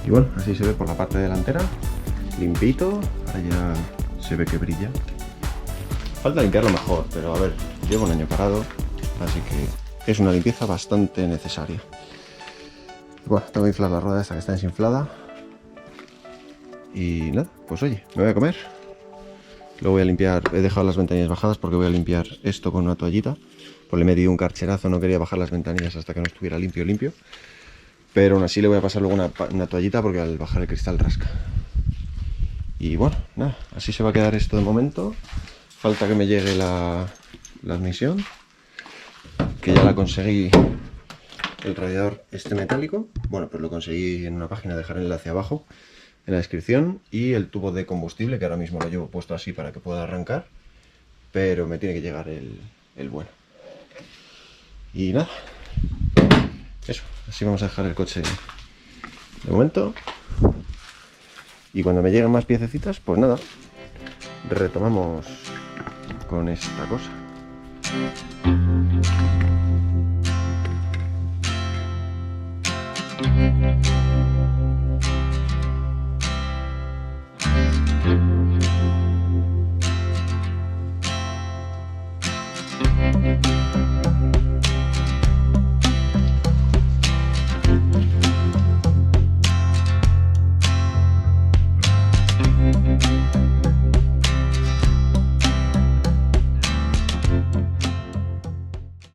Y bueno, así se ve por la parte delantera, limpito, ahora ya se ve que brilla. Falta limpiarlo mejor, pero a ver, llevo un año parado, así que es una limpieza bastante necesaria. Bueno, tengo que inflar la rueda esta que está desinflada. Y nada, pues oye, me voy a comer. Luego voy a limpiar, he dejado las ventanillas bajadas porque voy a limpiar esto con una toallita. Pues le he metido un carcherazo, no quería bajar las ventanillas hasta que no estuviera limpio. Pero aún así le voy a pasar luego una toallita porque al bajar el cristal rasca. Y bueno, nada, así se va a quedar esto de momento. Falta que me llegue la admisión, que ya la conseguí, el radiador este metálico. Bueno, pues lo conseguí en una página, dejaré el enlace abajo en la descripción, y el tubo de combustible, que ahora mismo lo llevo puesto así para que pueda arrancar, pero me tiene que llegar el bueno. Y nada, eso, así vamos a dejar el coche de momento. Y cuando me lleguen más piececitas, pues nada, retomamos con esta cosa.